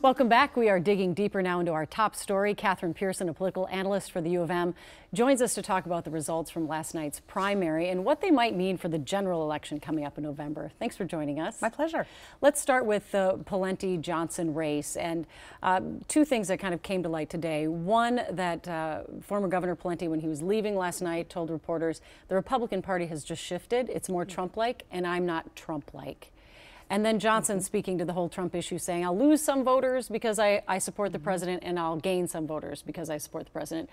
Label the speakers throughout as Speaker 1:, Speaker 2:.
Speaker 1: Welcome back. We are digging deeper now into our top story. Catherine Pearson, a political analyst for the U of M, joins us to talk about the results from last night's primary and what they might mean for the general election coming up in November. Thanks for joining us.
Speaker 2: My pleasure.
Speaker 1: Let's start with the Pawlenty-Johnson race, and two things that kind of came to light today. One, that former Governor Pawlenty, when he was leaving last night, told reporters the Republican Party has just shifted. It's more Trump-like, and I'm not Trump-like. And then Johnson speaking to the whole Trump issue, saying, I'll lose some voters because I support the president, and I'll gain some voters because I support the president.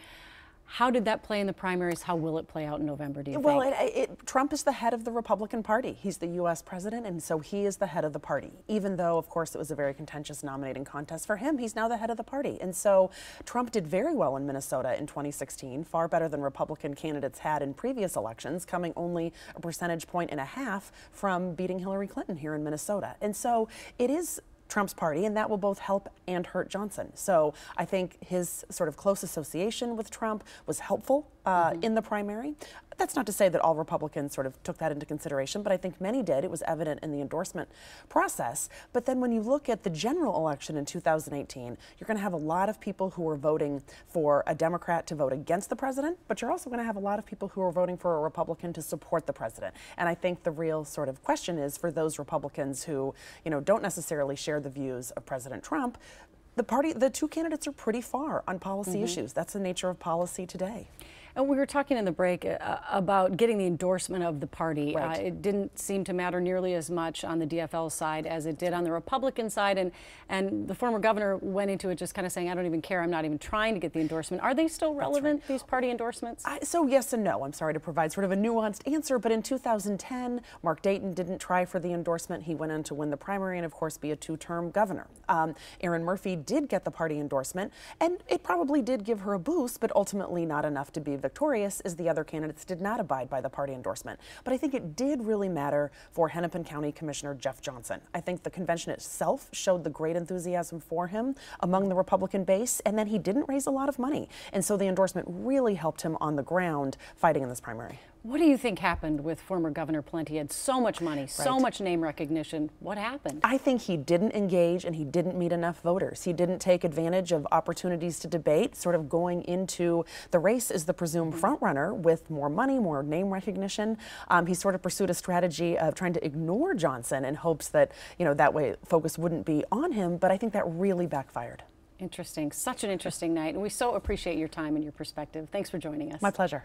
Speaker 1: How did that play in the primaries? How will it play out in November, do you think?
Speaker 2: Well, Trump is the head of the Republican Party. He's the U.S. president, and so he is the head of the party. Even though, of course, it was a very contentious nominating contest for him, he's now the head of the party. And so Trump did very well in Minnesota in 2016, far better than Republican candidates had in previous elections, coming only a percentage point and a half from beating Hillary Clinton here in Minnesota. And so it is Trump's party, and that will both help and hurt Johnson. So I think his sort of close association with Trump was helpful in the primary. That's not to say that all Republicans sort of took that into consideration, but I think many did. It was evident in the endorsement process. But then when you look at the general election in 2018, you're going to have a lot of people who are voting for a Democrat to vote against the president, but you're also going to have a lot of people who are voting for a Republican to support the president. And I think the real sort of question is for those Republicans who, don't necessarily share the views of President Trump, the two candidates are pretty far on policy issues. That's the nature of policy today.
Speaker 1: And we were talking in the break about getting the endorsement of the party.
Speaker 2: Right.
Speaker 1: It didn't seem to matter nearly as much on the DFL side as it did on the Republican side. And the former governor went into it just kind of saying, I don't even care. I'm not even trying to get the endorsement. Are they still relevant, these party endorsements?
Speaker 2: So yes and no. I'm sorry to provide sort of a nuanced answer, but in 2010, Mark Dayton didn't try for the endorsement. He went on to win the primary and, of course, be a two-term governor. Erin Murphy did get the party endorsement, and it probably did give her a boost, but ultimately not enough to be victorious, as the other candidates did not abide by the party endorsement. But I think it did really matter for Hennepin County Commissioner Jeff Johnson. I think the convention itself showed the great enthusiasm for him among the Republican base, and then he didn't raise a lot of money. And so the endorsement really helped him on the ground fighting in this primary.
Speaker 1: What do you think happened with former Governor Pawlenty? He had so much money, so much name recognition. What happened?
Speaker 2: I think he didn't engage and he didn't meet enough voters. He didn't take advantage of opportunities to debate, sort of going into the race as the presumed frontrunner with more money, more name recognition. He sort of pursued a strategy of trying to ignore Johnson in hopes that, that way focus wouldn't be on him. But I think that really backfired.
Speaker 1: Interesting. Such an interesting night. And we so appreciate your time and your perspective. Thanks for joining us.
Speaker 2: My pleasure.